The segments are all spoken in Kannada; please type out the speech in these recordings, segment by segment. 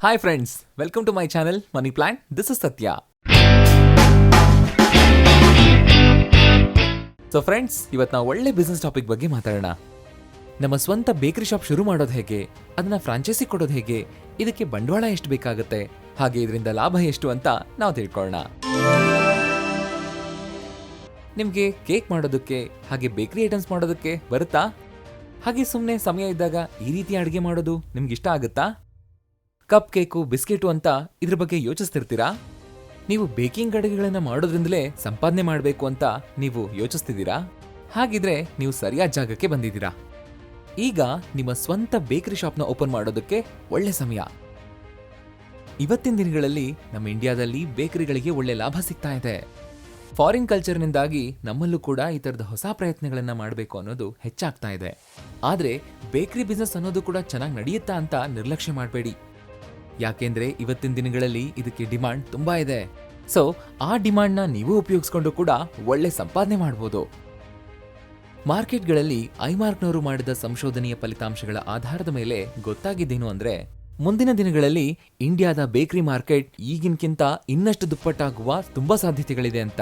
Hi friends, welcome to my channel Money Plant. This is Satya. So friends, ಇವತ್ತು ನಾವು ಒಳ್ಳೆ ಬಿಸ್ನೆಸ್ ಟಾಪಿಕ್ ಬಗ್ಗೆ ಮಾತಾಡೋಣ. ನಮ್ಮ ಸ್ವಂತ ಬೇಕರಿ ಶಾಪ್ ಶುರು ಮಾಡೋದು ಹೇಗೆ, ಅದನ್ನ ಫ್ರಾಂಚೈಸಿ ಕೊಡೋದು ಹೇಗೆ, ಇದಕ್ಕೆ ಬಂಡವಾಳ ಎಷ್ಟು ಬೇಕಾಗುತ್ತೆ, ಹಾಗೆ ಇದರಿಂದ ಲಾಭ ಎಷ್ಟು ಅಂತ ನಾವು ತಿಳ್ಕೊಳ್ಳೋಣ. ನಿಮಗೆ ಕೇಕ್ ಮಾಡೋದಕ್ಕೆ ಹಾಗೆ ಬೇಕರಿ ಐಟಮ್ಸ್ ಮಾಡೋದಕ್ಕೆ ಬರುತ್ತಾ? ಹಾಗೆ ಸುಮ್ಮನೆ ಸಮಯ ಇದ್ದಾಗ ಈ ರೀತಿ ಅಡುಗೆ ಮಾಡೋದು ನಿಮ್ಗೆ ಇಷ್ಟ ಆಗುತ್ತಾ? ಕಪ್ ಕೇಕು, ಬಿಸ್ಕೆಟು ಅಂತ ಇದ್ರ ಬಗ್ಗೆ ಯೋಚಿಸ್ತಿರ್ತೀರಾ? ನೀವು ಬೇಕಿಂಗ್ ಅಡುಗೆಗಳನ್ನ ಮಾಡೋದ್ರಿಂದಲೇ ಸಂಪಾದನೆ ಮಾಡಬೇಕು ಅಂತ ನೀವು ಯೋಚಿಸ್ತಿದ್ದೀರಾ? ಹಾಗಿದ್ರೆ ನೀವು ಸರಿಯಾದ ಜಾಗಕ್ಕೆ ಬಂದಿದ್ದೀರಾ. ಈಗ ನಿಮ್ಮ ಸ್ವಂತ ಬೇಕರಿ ಶಾಪ್ನ ಓಪನ್ ಮಾಡೋದಕ್ಕೆ ಒಳ್ಳೆ ಸಮಯ. ಇವತ್ತಿನ ದಿನಗಳಲ್ಲಿ ನಮ್ಮ ಇಂಡಿಯಾದಲ್ಲಿ ಬೇಕರಿಗಳಿಗೆ ಒಳ್ಳೆ ಲಾಭ ಸಿಗ್ತಾ ಇದೆ. ಫಾರಿನ್ ಕಲ್ಚರ್ನಿಂದಾಗಿ ನಮ್ಮಲ್ಲೂ ಕೂಡ ಈ ಥರದ ಹೊಸ ಪ್ರಯತ್ನಗಳನ್ನ ಮಾಡಬೇಕು ಅನ್ನೋದು ಹೆಚ್ಚಾಗ್ತಾ ಇದೆ. ಆದರೆ ಬೇಕರಿ ಬಿಸ್ನೆಸ್ ಅನ್ನೋದು ಕೂಡ ಚೆನ್ನಾಗಿ ನಡೆಯುತ್ತಾ ಅಂತ ನಿರ್ಲಕ್ಷ್ಯ ಮಾಡಬೇಡಿ. ಯಾಕೆಂದ್ರೆ ಇವತ್ತಿನ ದಿನಗಳಲ್ಲಿ ಇದಕ್ಕೆ ಡಿಮಾಂಡ್ ತುಂಬಾ ಇದೆ. ಸೊ ಆ ಡಿಮಾಂಡ್ನ ನೀವು ಉಪಯೋಗಿಸ್ಕೊಂಡು ಕೂಡ ಒಳ್ಳೆ ಸಂಪಾದನೆ ಮಾಡಬಹುದು. ಮಾರ್ಕೆಟ್ಗಳಲ್ಲಿ ಐಮಾರ್ಕ್ನವರು ಮಾಡಿದ ಸಂಶೋಧನೆಯ ಫಲಿತಾಂಶಗಳ ಆಧಾರದ ಮೇಲೆ ಗೊತ್ತಾಗಿದ್ದೇನು ಅಂದ್ರೆ, ಮುಂದಿನ ದಿನಗಳಲ್ಲಿ ಇಂಡಿಯಾದ ಬೇಕರಿ ಮಾರ್ಕೆಟ್ ಈಗಿನಕ್ಕಿಂತ ಇನ್ನಷ್ಟು ದುಪ್ಪಟ್ಟಾಗುವ ತುಂಬಾ ಸಾಧ್ಯತೆಗಳಿದೆ ಅಂತ.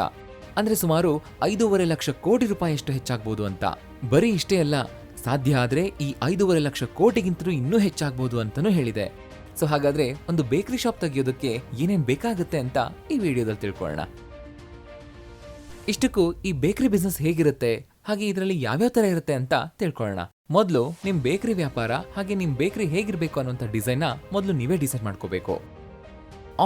ಅಂದ್ರೆ ಸುಮಾರು 5.5 ಲಕ್ಷ ಕೋಟಿ ರೂಪಾಯಿಯಷ್ಟು ಹೆಚ್ಚಾಗಬಹುದು ಅಂತ. ಬರೀ ಇಷ್ಟೇ ಅಲ್ಲ, ಸಾಧ್ಯ ಆದ್ರೆ ಈ 5.5 ಲಕ್ಷ ಕೋಟಿಗಿಂತಲೂ ಇನ್ನೂ ಹೆಚ್ಚಾಗಬಹುದು ಅಂತಾನೂ ಹೇಳಿದೆ. ಸೊ ಹಾಗಾದ್ರೆ ಒಂದು ಬೇಕರಿ ಶಾಪ್ ತೆಗೆಯೋದಕ್ಕೆ ಏನೇನ್ ಬೇಕಾಗುತ್ತೆ ಅಂತ ಈ ವಿಡಿಯೋದಲ್ಲಿ ತಿಳ್ಕೊಳ್ಳೋಣ. ಇಷ್ಟಕ್ಕೂ ಈ ಬೇಕರಿ ಬಿಸ್ನೆಸ್ ಹೇಗಿರುತ್ತೆ, ಹಾಗೆ ಇದರಲ್ಲಿ ಯಾವ್ಯಾವ ತರ ಇರುತ್ತೆ ಅಂತ ತಿಳ್ಕೊಳ್ಳೋಣ. ಮೊದಲು ನಿಮ್ ಬೇಕರಿ ವ್ಯಾಪಾರ ಹಾಗೆ ನಿಮ್ ಬೇಕರಿ ಹೇಗಿರ್ಬೇಕು ಅನ್ನೋಂಥ ಡಿಸೈನ್ ಮೊದಲು ನೀವೇ ಡಿಸೈಡ್ ಮಾಡ್ಕೋಬೇಕು.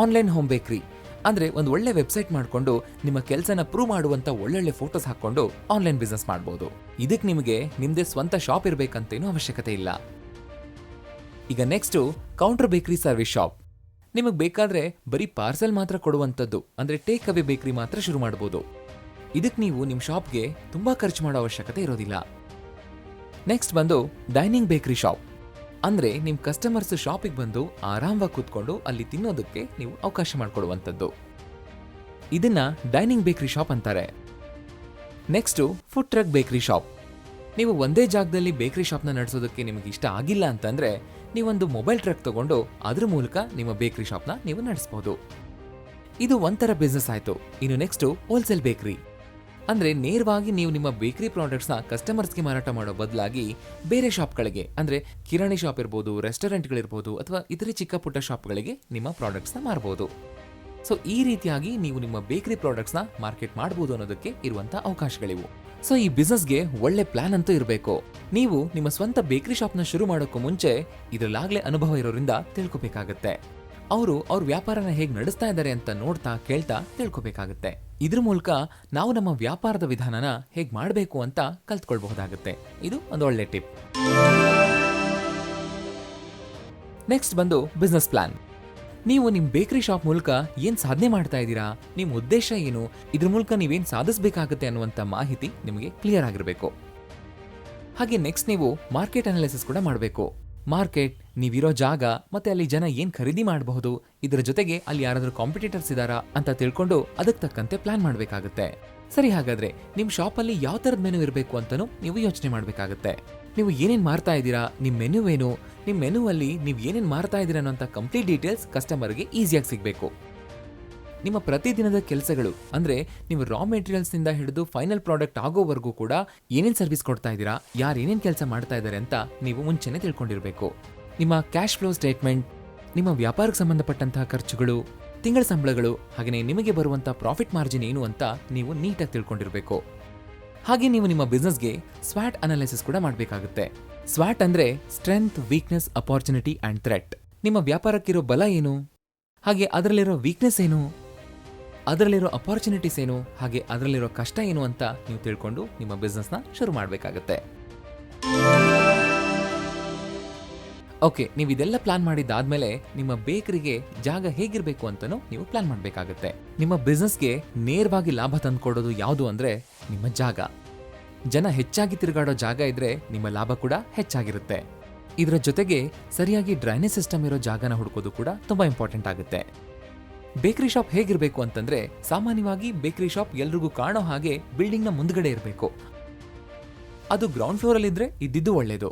ಆನ್ಲೈನ್ ಹೋಮ್ ಬೇಕರಿ ಅಂದ್ರೆ ಒಂದು ಒಳ್ಳೆ ವೆಬ್ಸೈಟ್ ಮಾಡ್ಕೊಂಡು ನಿಮ್ಮ ಕೆಲಸನ ಪ್ರೂವ್ ಮಾಡುವಂತ ಒಳ್ಳೊಳ್ಳೆ ಫೋಟೋಸ್ ಹಾಕೊಂಡು ಆನ್ಲೈನ್ ಬಿಸ್ನೆಸ್ ಮಾಡಬಹುದು. ಇದಕ್ಕೆ ನಿಮಗೆ ನಿಮ್ದೇ ಸ್ವಂತ ಶಾಪ್ ಇರಬೇಕಂತೇನೂ ಅವಶ್ಯಕತೆ ಇಲ್ಲ. ಈಗ next counter bakery service shop. ನಿಮಗೆ ಬೇಕಾದ್ರೆ ಬರೀ ಪಾರ್ಸೆಲ್ ಮಾತ್ರ ಕೊಡುವಂಥದ್ದು ಅಂದ್ರೆ ಟೇಕ್ ಅವೇ ಬೇಕರಿ ಮಾತ್ರ ಶುರು ಮಾಡಬಹುದು. ಇದಕ್ಕೆ ನೀವು ನಿಮ್ಮ ಶಾಪ್ಗೆ ತುಂಬಾ ಖರ್ಚು ಮಾಡೋ ಅವಶ್ಯಕತೆ ಇರೋದಿಲ್ಲ. ನೆಕ್ಸ್ಟ್ ಬಂದು ಡೈನಿಂಗ್ ಬೇಕರಿ ಶಾಪ್. ಅಂದ್ರೆ ನಿಮ್ ಕಸ್ಟಮರ್ಸ್ ಶಾಪಿಗೆ ಬಂದು ಆರಾಮವಾಗಿ ಕೂತ್ಕೊಂಡು ಅಲ್ಲಿ ತಿನ್ನೋದಕ್ಕೆ ನೀವು ಅವಕಾಶ ಮಾಡಿಕೊಡುವಂಥದ್ದು. ಇದನ್ನ ಡೈನಿಂಗ್ ಬೇಕರಿ ಶಾಪ್ ಅಂತಾರೆ. Next food truck bakery shop. ನೀವು ಒಂದೇ ಜಾಗದಲ್ಲಿ ಬೇಕರಿ ಶಾಪ್ನ ನಡೆಸೋದಕ್ಕೆ ನಿಮಗೆ ಇಷ್ಟ ಆಗಿಲ್ಲ ಅಂತಂದ್ರೆ ನೀವೊಂದು ಮೊಬೈಲ್ ಟ್ರಕ್ ತಗೊಂಡು ಅದ್ರ ಮೂಲಕ ನಿಮ್ಮ ಬೇಕರಿ ಶಾಪ್ನ ನೀವು ನಡೆಸಬಹುದು. ಇದು ಒಂಥರ ಬಿಸ್ನೆಸ್ ಆಯ್ತು. ಇನ್ನು ನೆಕ್ಸ್ಟ್ ಹೋಲ್ಸೇಲ್ ಬೇಕರಿ ಅಂದ್ರೆ ನೇರವಾಗಿ ನೀವು ನಿಮ್ಮ ಬೇಕರಿ ಪ್ರಾಡಕ್ಟ್ಸ್ನ ಕಸ್ಟಮರ್ಸ್ಗೆ ಮಾರಾಟ ಮಾಡೋ ಬದಲಾಗಿ ಬೇರೆ ಶಾಪ್ಗಳಿಗೆ ಅಂದ್ರೆ ಕಿರಾಣಿ ಶಾಪ್ ಇರ್ಬೋದು, ರೆಸ್ಟೋರೆಂಟ್ಗಳಿರ್ಬೋದು ಅಥವಾ ಇತರೆ ಚಿಕ್ಕ ಪುಟ್ಟ ಶಾಪ್ಗಳಿಗೆ ನಿಮ್ಮ ಪ್ರಾಡಕ್ಟ್ಸ್ನ ಮಾರಬಹುದು. ಸೊ ಈ ರೀತಿಯಾಗಿ ನೀವು ನಿಮ್ಮ ಬೇಕರಿ ಪ್ರಾಡಕ್ಟ್ಸ್ನ ಮಾರ್ಕೆಟ್ ಮಾಡಬಹುದು ಅನ್ನೋದಕ್ಕೆ ಇರುವಂತ ಅವಕಾಶಗಳಿವು. ಸೊ ಈ ಬಿಸ್ನೆಸ್ಗೆ ಒಳ್ಳೆ ಪ್ಲಾನ್ ಅಂತೂ ಇರಬೇಕು. ನೀವು ನಿಮ್ಮ ಸ್ವಂತ ಬೇಕರಿ ಶಾಪ್ನ ಶುರು ಮಾಡೋಕ್ಕೂ ಮುಂಚೆ ಇದರಲ್ಲಾಗ್ಲೇ ಅನುಭವ ಇರೋರಿಂದ ತಿಳ್ಕೊಬೇಕಾಗತ್ತೆ. ಅವರು ಅವ್ರ ವ್ಯಾಪಾರನ ಹೇಗೆ ನಡೆಸ್ತಾ ಇದ್ದಾರೆ ಅಂತ ನೋಡ್ತಾ ಕೇಳ್ತಾ ತಿಳ್ಕೊಬೇಕಾಗತ್ತೆ. ಇದ್ರ ಮೂಲಕ ನಾವು ನಮ್ಮ ವ್ಯಾಪಾರದ ವಿಧಾನನ ಹೇಗೆ ಮಾಡಬೇಕು ಅಂತ ಕಲ್ತ್ಕೊಳ್ಬಹುದಾಗುತ್ತೆ. ಇದು ಒಂದು ಒಳ್ಳೆ ಟಿಪ್. ನೆಕ್ಸ್ಟ್ ಬಂದು ಬಿಸ್ನೆಸ್ ಪ್ಲಾನ್. ನೀವು ನಿಮ್ ಬೇಕರಿ ಶಾಪ್ ಮೂಲಕ ಏನ್ ಸಾಧನೆ ಮಾಡ್ತಾ ಇದ್ದೀರಾ, ನಿಮ್ ಉದ್ದೇಶ ಏನು, ಇದ್ರ ಮೂಲಕ ನೀವೇನ್ ಸಾಧಿಸಬೇಕಾಗುತ್ತೆ ಅನ್ನುವಂತ ಮಾಹಿತಿ ನಿಮಗೆ ಕ್ಲಿಯರ್ ಆಗಿರಬೇಕು. ಹಾಗೆ ನೆಕ್ಸ್ಟ್ ನೀವು ಮಾರ್ಕೆಟ್ ಅನಾಲಿಸಿಸ್ ಕೂಡ ಮಾಡಬೇಕು. ಮಾರ್ಕೆಟ್, ನೀವಿರೋ ಜಾಗ, ಮತ್ತೆ ಅಲ್ಲಿ ಜನ ಏನ್ ಖರೀದಿ ಮಾಡಬಹುದು, ಇದರ ಜೊತೆಗೆ ಅಲ್ಲಿ ಯಾರಾದ್ರೂ ಕಾಂಪಿಟೇಟರ್ಸ್ ಇದಾರಾ ಅಂತ ತಿಳ್ಕೊಂಡು ಅದಕ್ಕೆ ತಕ್ಕಂತೆ ಪ್ಲಾನ್ ಮಾಡಬೇಕಾಗುತ್ತೆ. ಸರಿ, ಹಾಗಾದ್ರೆ ನಿಮ್ ಶಾಪ್ ಅಲ್ಲಿ ಯಾವ ತರದ ಮೆನು ಇರಬೇಕು ಅಂತಾನೂ ನೀವು ಯೋಚನೆ ಮಾಡಬೇಕಾಗುತ್ತೆ. ನೀವು ಏನೇನ್ ಮಾರ್ತಾ ಇದ್ದೀರಾ, ನಿಮ್ ಮೆನು ಏನು, ನಿಮ್ ಮೆನು ಅಲ್ಲಿ ನೀವು ಏನೇನ್ ಮಾರ್ತಾ ಇದ್ದೀರಾ ಅನ್ನೋಂಥ ಕಂಪ್ಲೀಟ್ ಡೀಟೇಲ್ಸ್ ಕಸ್ಟಮರ್ಗೆ ಈಸಿಯಾಗಿ ಸಿಗಬೇಕು. ನಿಮ್ಮ ಪ್ರತಿದಿನದ ಕೆಲಸಗಳು ಅಂದ್ರೆ ನೀವು ರಾ ಮೆಟೀರಿಯಲ್ಸ್ ನಿಂದ ಹಿಡಿದು ಫೈನಲ್ ಪ್ರಾಡಕ್ಟ್ ಆಗೋವರೆಗೂ ಕೂಡ ಏನೇನ್ ಸರ್ವಿಸ್ ಕೊಡ್ತಾ ಇದ್ದೀರಾ, ಯಾರು ಏನೇನ್ ಕೆಲಸ ಮಾಡ್ತಾ ಇದ್ದಾರೆ ಅಂತ ನೀವು ಮುಂಚೆನೆ ತಿಳ್ಕೊಂಡಿರ್ಬೇಕು. ನಿಮ್ಮ ಕ್ಯಾಶ್ ಫ್ಲೋ ಸ್ಟೇಟ್ಮೆಂಟ್, ನಿಮ್ಮ ವ್ಯಾಪಾರಕ್ಕೆ ಸಂಬಂಧಪಟ್ಟಂತಹ ಖರ್ಚುಗಳು, ತಿಂಗಳ ಸಂಬಳಗಳು, ಹಾಗೆಯೇ ನಿಮಗೆ ಬರುವಂತಹ ಪ್ರಾಫಿಟ್ ಮಾರ್ಜಿನ್ ಏನು ಅಂತ ನೀವು ನೀಟಾಗಿ ತಿಳ್ಕೊಂಡಿರ್ಬೇಕು. ಹಾಗೆ ನೀವು ನಿಮ್ಮ ಬಿಸ್ನೆಸ್ಗೆ ಸ್ವಾಟ್ ಅನಾಲಿಸಿಸ್ ಕೂಡ ಮಾಡಬೇಕಾಗುತ್ತೆ. ಸ್ವಾಟ್ ಅಂದ್ರೆ strength, weakness, opportunity and threat. ನಿಮ್ಮ ವ್ಯಾಪಾರಕ್ಕಿರೋ ಬಲ ಏನು, ಹಾಗೆ ಅದರಲ್ಲಿರೋ ವೀಕ್ನೆಸ್ ಏನು, ಅದರಲ್ಲಿರೋ ಅಪಾರ್ಚುನಿಟೀಸ್ ಏನು, ಹಾಗೆ ಅದರಲ್ಲಿರೋ ಕಷ್ಟ ಏನು ಅಂತ ನೀವು ತಿಳ್ಕೊಂಡು ನಿಮ್ಮ ಬಿಸ್ನೆಸ್ನ ಶುರು ಮಾಡಬೇಕಾಗುತ್ತೆ. ಓಕೆ, ನೀವು ಇದೆಲ್ಲ ಪ್ಲಾನ್ ಮಾಡಿದ್ದಾದ್ಮೇಲೆ ನಿಮ್ಮ ಬೇಕರಿಗೆ ಜಾಗ ಹೇಗಿರ್ಬೇಕು ಅಂತಾನೂ ನೀವು ಪ್ಲಾನ್ ಮಾಡಬೇಕಾಗುತ್ತೆ. ನಿಮ್ಮ ಬಿಸ್ನೆಸ್ಗೆ ನೇರವಾಗಿ ಲಾಭ ತಂದ್ಕೊಡೋದು ಯಾವುದು ಅಂದ್ರೆ ನಿಮ್ಮ ಜಾಗ. ಜನ ಹೆಚ್ಚಾಗಿ ತಿರುಗಾಡೋ ಜಾಗ ಇದ್ರೆ ನಿಮ್ಮ ಲಾಭ ಕೂಡ ಹೆಚ್ಚಾಗಿರುತ್ತೆ. ಇದರ ಜೊತೆಗೆ ಸರಿಯಾಗಿ ಡ್ರೈನೇಜ್ ಸಿಸ್ಟಮ್ ಇರೋ ಜಾಗನ ಹುಡುಕೋದು ಕೂಡ ತುಂಬಾ ಇಂಪಾರ್ಟೆಂಟ್ ಆಗುತ್ತೆ. ಬೇಕರಿ ಶಾಪ್ ಹೇಗಿರ್ಬೇಕು ಅಂತಂದ್ರೆ, ಸಾಮಾನ್ಯವಾಗಿ ಬೇಕರಿ ಶಾಪ್ ಎಲ್ರಿಗೂ ಕಾಣೋ ಹಾಗೆ ಬಿಲ್ಡಿಂಗ್ನ ಮುಂದ್ಗಡೆ ಇರಬೇಕು. ಅದು ಗ್ರೌಂಡ್ ಫ್ಲೋರ್ ಅಲ್ಲಿ ಇದ್ರೆ ಇದ್ದಿದ್ದು ಒಳ್ಳೇದು.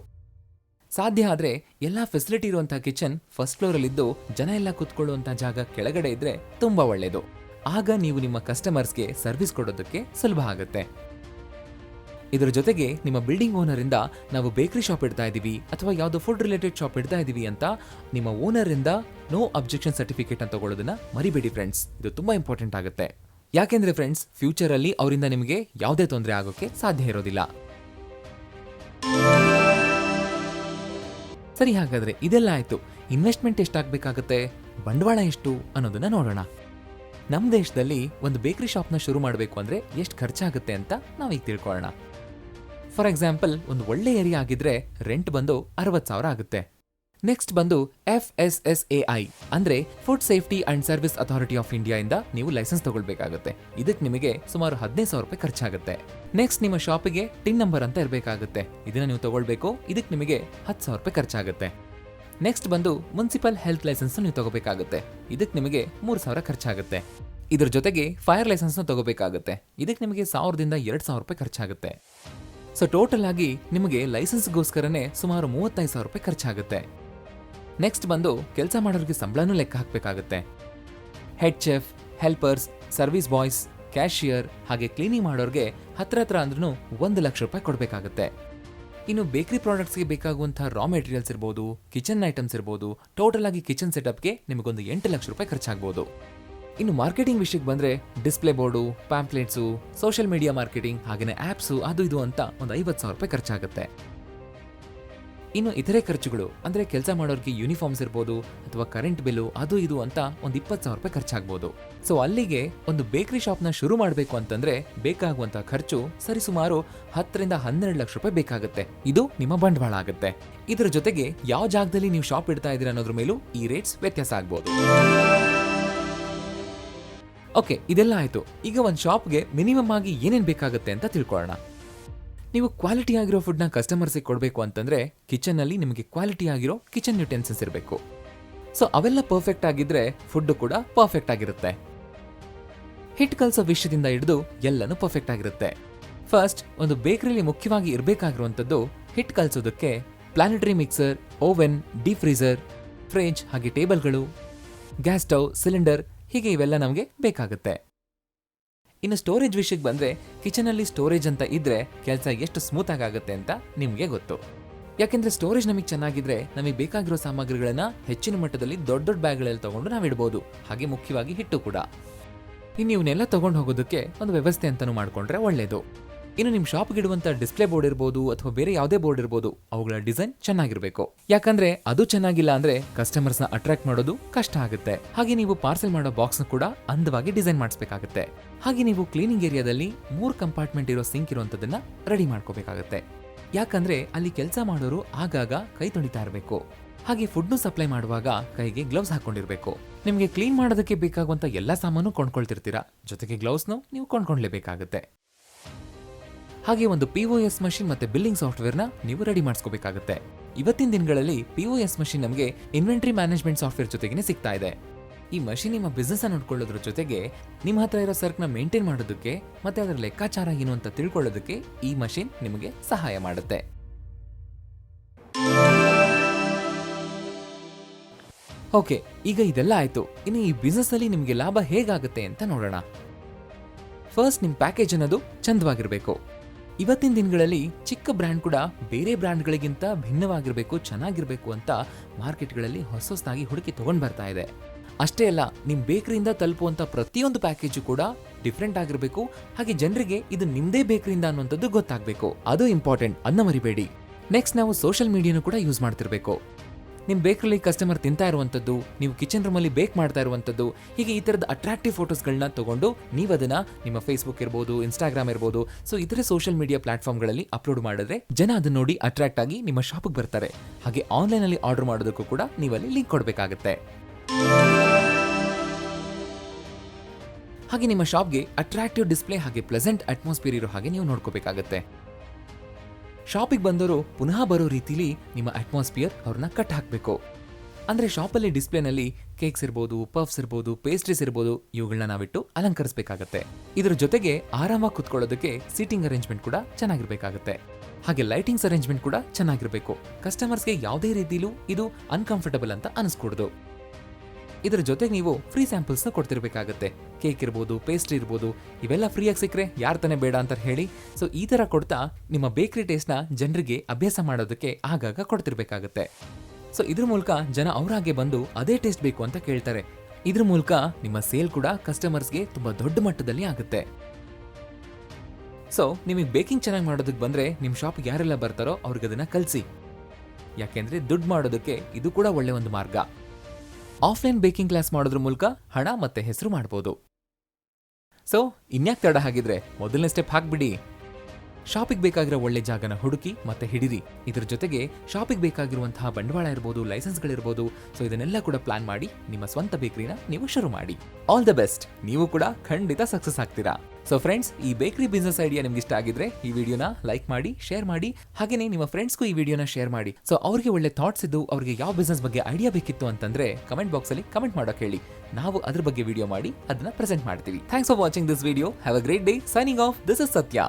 ಸಾಧ್ಯ ಆದ್ರೆ ಎಲ್ಲಾ ಫೆಸಿಲಿಟಿ ಇರುವಂತಹ ಕಿಚನ್ ಫಸ್ಟ್ ಫ್ಲೋರ್ ಅಲ್ಲಿದ್ದು ಜನ ಎಲ್ಲ ಕುತ್ಕೊಳ್ಳುವಂತಹ ಜಾಗ ಕೆಳಗಡೆ ಇದ್ರೆ ತುಂಬಾ ಒಳ್ಳೇದು. ಆಗ ನೀವು ನಿಮ್ಮ ಕಸ್ಟಮರ್ಸ್ಗೆ ಸರ್ವಿಸ್ ಕೊಡೋದಕ್ಕೆ ಸುಲಭ ಆಗುತ್ತೆ. ಇದರ ಜೊತೆಗೆ ನಿಮ್ಮ ಬಿಲ್ಡಿಂಗ್ ಓನರ್ ಇಂದ ನಾವು ಬೇಕರಿ ಶಾಪ್ ಇಡ್ತಾ ಇದೀವಿ ಅಥವಾ ಯಾವುದೋ ಫುಡ್ ರಿಲೇಟೆಡ್ ಶಾಪ್ ಇಡ್ತಾ ಇದೀವಿ ಅಂತ ನಿಮ್ಮ ಓನರ್ ಇಂದ ನೋ ಅಬ್ಜೆಕ್ಷನ್ ಸರ್ಟಿಫಿಕೇಟ್ ಅಂತ ತಗೊಳ್ಳೋದನ್ನ ಮರಿಬೇಡಿ ಫ್ರೆಂಡ್ಸ್. ಇದು ತುಂಬಾ ಇಂಪಾರ್ಟೆಂಟ್ ಆಗುತ್ತೆ. ಯಾಕೆಂದ್ರೆ ಫ್ರೆಂಡ್ಸ್, ಫ್ಯೂಚರ್ ಅಲ್ಲಿ ಅವರಿಂದ ನಿಮಗೆ ಯಾವುದೇ ತೊಂದರೆ ಆಗೋಕೆ ಸಾಧ್ಯ ಇರೋದಿಲ್ಲ. ಸರಿ, ಹಾಗಾದ್ರೆ ಇದೆಲ್ಲ ಆಯ್ತು. ಇನ್ವೆಸ್ಟ್ಮೆಂಟ್ ಎಷ್ಟಾಗಬೇಕಾಗುತ್ತೆ, ಬಂಡವಾಳ ಎಷ್ಟು ಅನ್ನೋದನ್ನ ನೋಡೋಣ. ನಮ್ಮ ದೇಶದಲ್ಲಿ ಒಂದು ಬೇಕರಿ ಶಾಪ್ನ ಶುರು ಮಾಡಬೇಕು ಅಂದ್ರೆ ಎಷ್ಟು ಖರ್ಚಾಗುತ್ತೆ ಅಂತ ನಾವೀಗ ತಿಳ್ಕೊಳ್ಳೋಣ. ಫಾರ್ ಎಕ್ಸಾಂಪಲ್, ಒಂದು ಒಳ್ಳೆ ಏರಿಯಾ ಆಗಿದ್ರೆ ರೆಂಟ್ ಬಂದು 60,000 ಆಗುತ್ತೆ. ನೆಕ್ಸ್ಟ್ ಬಂದು FSSAI ಅಂದ್ರೆ food safety and service authority of India ಇಂದ ನೀವು ಲೈಸೆನ್ಸ್ ತಗೊಳ್ಬೇಕಾಗುತ್ತೆ. ಇದಕ್ಕೆ ನಿಮಗೆ ಸುಮಾರು 15,000 ರೂಪಾಯಿ ಖರ್ಚಾಗುತ್ತೆ. ನೆಕ್ಸ್ಟ್ ನಿಮ್ಮ ಶಾಪಿಗೆ ಟಿನ್ ನಂಬರ್ ಅಂತ ಇರಬೇಕಾಗುತ್ತೆ. ಇದನ್ನ ನೀವು ತಗೊಳ್ಬೇಕು. ಇದಕ್ಕೆ ನಿಮಗೆ 10,000 ರೂಪಾಯಿ ಖರ್ಚಾಗುತ್ತೆ. ನೆಕ್ಸ್ಟ್ ಬಂದು ಮುನ್ಸಿಪಲ್ ಹೆಲ್ತ್ ಲೈಸೆನ್ಸ್ ನೀವು ತಗೋಬೇಕಾಗುತ್ತೆ. ಇದಕ್ಕೆ ನಿಮಗೆ 3,000 ಖರ್ಚಾಗುತ್ತೆ. ಇದ್ರ ಜೊತೆಗೆ ಫೈರ್ ಲೈಸೆನ್ಸ್ ತಗೋಬೇಕಾಗುತ್ತೆ. ಇದಕ್ಕೆ ನಿಮಗೆ 1,000ದಿಂದ 2,000 ರೂಪಾಯಿ ಖರ್ಚಾಗುತ್ತೆ. ಸೊ ಟೋಟಲ್ ಆಗಿ ನಿಮಗೆ ಲೈಸೆನ್ಸ್ಗೋಸ್ಕರನೇ ಸುಮಾರು 35,000 ರೂಪಾಯಿ ಖರ್ಚಾಗುತ್ತೆ. ನೆಕ್ಸ್ಟ್ ಬಂದು ಕೆಲಸ ಮಾಡೋರಿಗೆ ಸಂಬಳನೂ ಲೆಕ್ಕ ಹಾಕಬೇಕಾಗುತ್ತೆ. Head chef, helpers, service boys, cashier ಹಾಗೆ ಕ್ಲೀನಿಂಗ್ ಮಾಡೋರಿಗೆ ಹತ್ರ ಅಂದ್ರೂ 1,00,000 ರೂಪಾಯಿ ಕೊಡಬೇಕಾಗುತ್ತೆ. ಇನ್ನು ಬೇಕರಿ ಪ್ರಾಡಕ್ಟ್ಸ್ಗೆ ಬೇಕಾಗುವಂತಹ ರಾ ಮೆಟೀರಿಯಲ್ಸ್ ಇರ್ಬೋದು, ಕಿಚನ್ ಐಟಮ್ಸ್ ಇರ್ಬೋದು, ಟೋಟಲ್ ಆಗಿ ಕಿಚನ್ ಸೆಟಪ್ಗೆ ನಿಮಗೊಂದು 8,00,000 ರೂಪಾಯಿ ಖರ್ಚಾಗಬಹುದು. ಇನ್ನು ಮಾರ್ಕೆಟಿಂಗ್ ವಿಷಯಕ್ಕೆ ಬಂದ್ರೆ display board, pamphlets, social media marketing ಹಾಗೆಯೇ ಆಪ್ಸು ಅದು ಇದು ಅಂತ ಒಂದು 50,000 ರೂಪಾಯಿ ಖರ್ಚಾಗುತ್ತೆ. ಇನ್ನು ಇತರೆ ಖರ್ಚುಗಳು ಅಂದ್ರೆ ಕೆಲಸ ಮಾಡೋರಿಗೆ ಯೂನಿಫಾರ್ಮ್ಸ್ ಇರ್ಬೋದು ಅಥವಾ ಕರೆಂಟ್ ಬಿಲ್ಲು ಅದು ಇದು ಅಂತ ಒಂದು 20,000 ರೂಪಾಯಿ ಖರ್ಚಾಗಬಹುದು. ಸೊ ಅಲ್ಲಿಗೆ ಒಂದು ಬೇಕರಿ ಶಾಪ್ನ ಶುರು ಮಾಡಬೇಕು ಅಂತಂದ್ರೆ ಬೇಕಾಗುವಂತಹ ಖರ್ಚು ಸರಿಸುಮಾರು 10ರಿಂದ 12 ಲಕ್ಷ ರೂಪಾಯಿ ಬೇಕಾಗುತ್ತೆ. ಇದು ನಿಮ್ಮ ಬಂಡವಾಳ ಆಗುತ್ತೆ. ಇದರ ಜೊತೆಗೆ ಯಾವ ಜಾಗದಲ್ಲಿ ನೀವು ಶಾಪ್ ಇಡ್ತಾ ಇದ್ದೀರಾ ಅನ್ನೋದ್ರ ಮೇಲೂ ಈ ರೇಟ್ಸ್ ವ್ಯತ್ಯಾಸ ಆಗ್ಬೋದು. ಓಕೆ, ಇದೆಲ್ಲ ಆಯ್ತು. ಈಗ ಒಂದು ಶಾಪ್ಗೆ ಮಿನಿಮಮ್ ಆಗಿ ಏನೇನ್ ಬೇಕಾಗುತ್ತೆ ಅಂತ ತಿಳ್ಕೊಳ್ಳೋಣ. ನೀವು ಕ್ವಾಲಿಟಿ ಆಗಿರೋ ಫುಡ್ನ ಕಸ್ಟಮರ್ಸಿಗೆ ಕೊಡಬೇಕು ಅಂತಂದ್ರೆ ಕಿಚನ್ ಅಲ್ಲಿ ನಿಮಗೆ ಕ್ವಾಲಿಟಿ ಆಗಿರೋ ಕಿಚನ್ ಯುಟೆನ್ಸಿಲ್ಸ್ ಇರಬೇಕು. ಸೊ ಅವೆಲ್ಲ ಪರ್ಫೆಕ್ಟ್ ಆಗಿದ್ರೆ ಫುಡ್ ಕೂಡ ಪರ್ಫೆಕ್ಟ್ ಆಗಿರುತ್ತೆ. ಹಿಟ್ ಕಲ್ಸೋ ವಿಷಯದಿಂದ ಹಿಡಿದು ಎಲ್ಲನೂ ಪರ್ಫೆಕ್ಟ್ ಆಗಿರುತ್ತೆ. ಫಸ್ಟ್, ಒಂದು ಬೇಕರಿಲಿ ಮುಖ್ಯವಾಗಿ ಇರಬೇಕಾಗಿರುವಂಥದ್ದು ಹಿಟ್ ಕಲ್ಸೋದಕ್ಕೆ planetary mixer, oven, deep freezer, fridge ಹಾಗೆ ಟೇಬಲ್ಗಳು, ಗ್ಯಾಸ್ ಸ್ಟವ್, ಸಿಲಿಂಡರ್ ಹೀಗೆ ಇವೆಲ್ಲ ನಮಗೆ ಬೇಕಾಗುತ್ತೆ. ಇನ್ನು ಸ್ಟೋರೇಜ್ ವಿಷಯಕ್ಕೆ ಬಂದ್ರೆ ಕಿಚನ್ ಅಲ್ಲಿ ಸ್ಟೋರೇಜ್ ಅಂತ ಇದ್ರೆ ಕೆಲಸ ಎಷ್ಟು ಸ್ಮೂತ್ ಆಗುತ್ತೆ ಅಂತ ನಿಮ್ಗೆ ಗೊತ್ತು. ಯಾಕೆಂದ್ರೆ ಸ್ಟೋರೇಜ್ ನಮಗೆ ಚೆನ್ನಾಗಿದ್ರೆ ನಮಗೆ ಬೇಕಾಗಿರೋ ಸಾಮಗ್ರಿಗಳನ್ನ ಹೆಚ್ಚಿನ ಮಟ್ಟದಲ್ಲಿ ದೊಡ್ಡ ಬ್ಯಾಗ್ಗಳಲ್ಲಿ ತಗೊಂಡು ನಾವಿಡಬಹುದು. ಹಾಗೆ ಮುಖ್ಯವಾಗಿ ಹಿಟ್ಟು ಕೂಡ. ಇನ್ನು ಇವನ್ನೆಲ್ಲ ತಗೊಂಡು ಹೋಗೋದಕ್ಕೆ ಒಂದು ವ್ಯವಸ್ಥೆ ಅಂತಾನು ಮಾಡ್ಕೊಂಡ್ರೆ ಒಳ್ಳೇದು. ಇನ್ನು ನಿಮ್ ಶಾಪ್ಗೆ ಇಡುವಂತ ಡಿಸ್ಪ್ಲೇ ಬೋರ್ಡ್ ಇರ್ಬೋದು ಅಥವಾ ಬೇರೆ ಯಾವುದೇ ಬೋರ್ಡ್ ಇರ್ಬೋದು, ಅವುಗಳ ಡಿಸೈನ್ ಚೆನ್ನಾಗಿರ್ಬೇಕು. ಯಾಕಂದ್ರೆ ಅದು ಚೆನ್ನಾಗಿಲ್ಲ ಅಂದ್ರೆ ಕಸ್ಟಮರ್ಸ್ ನ ಅಟ್ರಾಕ್ಟ್ ಮಾಡೋದು ಕಷ್ಟ ಆಗುತ್ತೆ. ಹಾಗೆ ನೀವು ಪಾರ್ಸೆಲ್ ಮಾಡೋ ಬಾಕ್ಸ್ ನ ಕೂಡ ಅಂದವಾಗಿ ಡಿಸೈನ್ ಮಾಡಿಸಬೇಕಾಗುತ್ತೆ. ಹಾಗೆ ನೀವು ಕ್ಲೀನಿಂಗ್ ಏರಿಯಾದಲ್ಲಿ 3 ಕಂಪಾರ್ಟ್ಮೆಂಟ್ ಇರೋ ಸಿಂಕ್ ಇರುವಂತದನ್ನ ರೆಡಿ ಮಾಡ್ಕೋಬೇಕಾಗುತ್ತೆ. ಯಾಕಂದ್ರೆ ಅಲ್ಲಿ ಕೆಲಸ ಮಾಡೋರು ಆಗಾಗ ಕೈ ತೊಳಿತಾ ಇರಬೇಕು. ಹಾಗೆ ಫುಡ್ನು ಸಪ್ಲೈ ಮಾಡುವಾಗ ಕೈಗೆ ಗ್ಲೌಸ್ ಹಾಕೊಂಡಿರ್ಬೇಕು. ನಿಮ್ಗೆ ಕ್ಲೀನ್ ಮಾಡೋದಕ್ಕೆ ಬೇಕಾಗುವಂತ ಎಲ್ಲಾ ಸಾಮಾನು ಕೊಂಡ್ಕೊಳ್ತಿರ್ತೀರಾ, ಜೊತೆಗೆ ಗ್ಲೌಸ್ನು ನೀವು ಕೊಂಡ್ಕೊಳ್ಲೇಬೇಕಾಗುತ್ತೆ. ಹಾಗೆ ಒಂದು POS ಮಷಿನ್ ಮತ್ತೆ ಬಿಲ್ಲಿಂಗ್ ಸಾಫ್ಟ್ವೇರ್ನ ನೀವು ರೆಡಿ ಮಾಡಿಸ್ಕೋಬೇಕಾಗುತ್ತೆ. ಇವತ್ತಿನ ದಿನಗಳಲ್ಲಿ POS ಮಷಿನ್ ನಮಗೆ ಇನ್ವೆಂಟರಿ ಮ್ಯಾನೇಜ್ಮೆಂಟ್ ಸಾಫ್ಟ್ವೇರ್ ಜೊತೆಗೇನೆ ಸಿಗ್ತಾ ಇದೆ. ಈ ಮಷಿನ್ ನಿಮ್ಮ ಬಿಸ್ನೆಸ್ ನೋಡ್ಕೊಳ್ಳೋದ್ರ ಜೊತೆಗೆ ನಿಮ್ಮ ಹತ್ರ ಇರೋ ಸರ್ಕ್ನ ಮೇಂಟೈನ್ ಮಾಡೋದಕ್ಕೆ ಮತ್ತೆ ಅದರ ಲೆಕ್ಕಾಚಾರ ಏನು ಅಂತ ತಿಳ್ಕೊಳ್ಳೋದಕ್ಕೆ ಈ ಮಷಿನ್ ನಿಮಗೆ ಸಹಾಯ ಮಾಡುತ್ತೆ. ಓಕೆ, ಈಗ ಇದೆಲ್ಲ ಆಯ್ತು. ಇನ್ನು ಈ ಬಿಸ್ನೆಸ್ ಅಲ್ಲಿ ನಿಮಗೆ ಲಾಭ ಹೇಗಾಗುತ್ತೆ ಅಂತ ನೋಡೋಣ. ಫಸ್ಟ್, ನಿಮ್ ಪ್ಯಾಕೇಜ್ ಅನ್ನೋದು ಚಂದವಾಗಿರ್ಬೇಕು. ಇವತ್ತಿನ ದಿನಗಳಲ್ಲಿ ಚಿಕ್ಕ ಬ್ರ್ಯಾಂಡ್ ಕೂಡ ಬೇರೆ ಬ್ರ್ಯಾಂಡ್ಗಳಿಗಿಂತ ಭಿನ್ನವಾಗಿರ್ಬೇಕು, ಚೆನ್ನಾಗಿರ್ಬೇಕು ಅಂತ ಮಾರ್ಕೆಟ್ಗಳಲ್ಲಿ ಹೊಸದಾಗಿ ಹುಡುಕಿ ತಗೊಂಡ್ ಬರ್ತಾ ಇದೆ. ಅಷ್ಟೇ ಅಲ್ಲ, ನಿಮ್ ಬೇಕರಿಯಿಂದ ತಲುಪುವಂತ ಪ್ರತಿಯೊಂದು ಪ್ಯಾಕೇಜು ಕೂಡ ಡಿಫ್ರೆಂಟ್ ಆಗಿರ್ಬೇಕು. ಹಾಗೆ ಜನರಿಗೆ ಇದು ನಿಮ್ದೇ ಬೇಕರಿಯಿಂದ ಅನ್ನುವಂಥದ್ದು ಗೊತ್ತಾಗಬೇಕು. ಅದು ಇಂಪಾರ್ಟೆಂಟ್, ಅದನ್ನ ಮರಿಬೇಡಿ. ನೆಕ್ಸ್ಟ್, ನಾವು ಸೋಷಿಯಲ್ ಮೀಡಿಯಾನು ಕೂಡ ಯೂಸ್ ಮಾಡ್ತಿರ್ಬೇಕು. ನಿಮ್ ಬೇಕರಿಲಿ ಕಸ್ಟಮರ್ ತಿಂತಾ ಇರುವಂತದ್ದು, ನೀವು ಕಿಚನ್ ರೂಮ್ ಅಲ್ಲಿ ಬೇಕ್ ಮಾಡ್ತಾ ಇರುವಂತದ್ದು, ಹೀಗೆ ಈ ತರದ ಅಟ್ರಾಕ್ಟಿವ್ ಫೋಟೋಸ್ಗಳನ್ನ ತಗೊಂಡು ನೀವು ಅದನ್ನ ನಿಮ್ಮ ಫೇಸ್ಬುಕ್ ಇರ್ಬೋದು, ಇನ್ಸ್ಟಾಗ್ರಾಮ್ ಇರ್ಬೋದು, ಸೊ ಇತರೆ ಸೋಷಿಯಲ್ ಮೀಡಿಯಾ ಪ್ಲಾಟ್ಫಾರ್ಮ್ ಗಳಲ್ಲಿ ಅಪ್ಲೋಡ್ ಮಾಡಿದ್ರೆ ಜನ ಅದನ್ನ ನೋಡಿ ಅಟ್ರಾಕ್ಟ್ ಆಗಿ ನಿಮ್ಮ ಶಾಪಿಗೆ ಬರ್ತಾರೆ. ಹಾಗೆ ಆನ್ಲೈನ್ ಅಲ್ಲಿ ಆರ್ಡರ್ ಮಾಡೋದಕ್ಕೂ ಕೂಡ ನೀವಲ್ಲಿ ಲಿಂಕ್ ಕೊಡಬೇಕಾಗುತ್ತೆ. ಹಾಗೆ ನಿಮ್ಮ ಶಾಪ್ಗೆ ಅಟ್ರಾಕ್ಟಿವ್ ಡಿಸ್ಪ್ಲೇ ಹಾಗೆ ಪ್ಲೆಸೆಂಟ್ ಅಟ್ಮಾಸ್ಫಿಯರ್ ಇರೋ ಹಾಗೆ ನೀವು ನೋಡ್ಕೋಬೇಕಾಗುತ್ತೆ. ಶಾಪಿಗೆ ಬಂದವರು ಪುನಃ ಬರೋ ರೀತಿಲಿ ನಿಮ್ಮ ಅಟ್ಮಾಸ್ಫಿಯರ್ ಅವ್ರನ್ನ ಕಟ್ ಹಾಕಬೇಕು. ಅಂದ್ರೆ ಶಾಪಲ್ಲಿ ಡಿಸ್ಪ್ಲೇನಲ್ಲಿ ಕೇಕ್ಸ್ ಇರ್ಬೋದು, ಪಫ್ಸ್ ಇರ್ಬೋದು, ಪೇಸ್ಟ್ರೀಸ್ ಇರ್ಬೋದು, ಇವುಗಳನ್ನ ನಾವಿಟ್ಟು ಅಲಂಕರಿಸಬೇಕಾಗತ್ತೆ. ಇದರ ಜೊತೆಗೆ ಆರಾಮಾಗಿ ಕುತ್ಕೊಳ್ಳೋದಕ್ಕೆ ಸೀಟಿಂಗ್ ಅರೇಂಜ್ಮೆಂಟ್ ಕೂಡ ಚೆನ್ನಾಗಿರ್ಬೇಕಾಗತ್ತೆ. ಹಾಗೆ ಲೈಟಿಂಗ್ಸ್ ಅರೇಂಜ್ಮೆಂಟ್ ಕೂಡ ಚೆನ್ನಾಗಿರಬೇಕು. ಕಸ್ಟಮರ್ಸ್ಗೆ ಯಾವುದೇ ರೀತಿಲೂ ಇದು ಅನ್ಕಂಫರ್ಟಬಲ್ ಅಂತ ಅನಿಸ್ಕೂಡ್ದು. ಇದರ ಜೊತೆಗೆ ನೀವು ಫ್ರೀ ಸ್ಯಾಂಪಲ್ಸ್ನ ಕೊಡ್ತಿರ್ಬೇಕಾಗತ್ತೆ. ಕೇಕ್ ಇರ್ಬೋದು, ಪೇಸ್ಟ್ರಿ ಇರ್ಬೋದು, ಇವೆಲ್ಲ ಫ್ರೀಯಾಗಿ ಸಿಕ್ಕರೆ ಯಾರು ತಾನೇ ಬೇಡ ಅಂತ ಹೇಳಿ. ಸೊ ಈ ಥರ ಕೊಡ್ತಾ ನಿಮ್ಮ ಬೇಕರಿ ಟೇಸ್ಟ್ನ ಜನರಿಗೆ ಅಭ್ಯಾಸ ಮಾಡೋದಕ್ಕೆ ಆಗಾಗ ಕೊಡ್ತಿರ್ಬೇಕಾಗತ್ತೆ. ಸೊ ಇದ್ರ ಮೂಲಕ ಜನ ಅವರಾಗೆ ಬಂದು ಅದೇ ಟೇಸ್ಟ್ ಬೇಕು ಅಂತ ಕೇಳ್ತಾರೆ. ಇದ್ರ ಮೂಲಕ ನಿಮ್ಮ ಸೇಲ್ ಕೂಡ ಕಸ್ಟಮರ್ಸ್ಗೆ ತುಂಬಾ ದೊಡ್ಡ ಮಟ್ಟದಲ್ಲಿ ಆಗುತ್ತೆ. ಸೊ ನಿಮಗೆ ಬೇಕಿಂಗ್ ಚೆನ್ನಾಗಿ ಮಾಡೋದಕ್ಕೆ ಬಂದ್ರೆ ನಿಮ್ಮ ಶಾಪ್ಗೆ ಯಾರೆಲ್ಲ ಬರ್ತಾರೋ ಅವ್ರಿಗೆ ಅದನ್ನ ಕಲಿಸಿ. ಯಾಕೆಂದ್ರೆ ದುಡ್ಡು ಮಾಡೋದಕ್ಕೆ ಇದು ಕೂಡ ಒಳ್ಳೆ ಒಂದು ಮಾರ್ಗ. ಆಫ್ಲೈನ್ ಬೇಕಿಂಗ್ ಕ್ಲಾಸ್ ಮಾಡೋದ್ರ ಮೂಲಕ ಹಣ ಮತ್ತೆ ಹೆಸರು ಮಾಡ್ಬೋದು. ಸೊ ಇನ್ಯಾಕ್ ತಡ ಹಾಗಿದ್ರೆ ಮೊದಲನೇ ಸ್ಟೆಪ್ ಹಾಕ್ಬಿಡಿ. ಶಾಪಿಗೆ ಬೇಕಾಗಿರೋ ಒಳ್ಳೆ ಜಾಗನ ಹುಡುಕಿ ಮತ್ತೆ ಹಿಡಿರಿ. ಇದ್ರ ಜೊತೆಗೆ ಶಾಪಿಗೆ ಬೇಕಾಗಿರುವಂತಹ ಬಂಡವಾಳ ಇರ್ಬೋದು, ಲೈಸೆನ್ಸ್ಗಳಿರ್ಬೋದು, ಸೊ ಇದನ್ನೆಲ್ಲ ಕೂಡ ಪ್ಲಾನ್ ಮಾಡಿ ನಿಮ್ಮ ಸ್ವಂತ ಬೇಕರಿನ ನೀವು ಶುರು ಮಾಡಿ. All the best. ನೀವು ಕೂಡ ಖಂಡಿತ ಸಕ್ಸಸ್ ಆಗ್ತೀರಾ. ಸೊ ಫ್ರೆಂಡ್ಸ್, ಈ ಬೇಕರಿ ಬಿಸ್ನೆಸ್ ಐಡಿಯಾ ನಿಮ್ಗೆ ಇಷ್ಟ ಆಗಿದ್ರೆ ಈ ವಿಡಿಯೋನ ಲೈಕ್ ಮಾಡಿ, ಶೇರ್ ಮಾಡಿ, ಹಾಗೇನೇ ನಿಮ್ಮ ಫ್ರೆಂಡ್ಸ್ಗೂ ಈ ವಿಡಿಯೋನ ಶೇರ್ ಮಾಡಿ. ಸೊ ಅವ್ರಿಗೆ ಒಳ್ಳೆ ಥಾಟ್ಸ್ ಇದ್ದು ಅವ್ರಿಗೆ ಯಾವ ಬಿಸ್ನೆಸ್ ಬಗ್ಗೆ ಐಡಿಯಾ ಬೇಕಿತ್ತು ಅಂತಂದ್ರೆ ಕಮೆಂಟ್ ಬಾಕ್ಸ್ ಅಲ್ಲಿ ಕಮೆಂಟ್ ಮಾಡೋಕೆ ಹೇಳಿ. ನಾವು ಅದ್ರ ಬಗ್ಗೆ ವಿಡಿಯೋ ಮಾಡಿ ಅದನ್ನ ಪ್ರೆಸೆಂಟ್ ಮಾಡ್ತೀವಿ. Thanks for watching this video. Have a great day. Signing off. This is ಸತ್ಯ.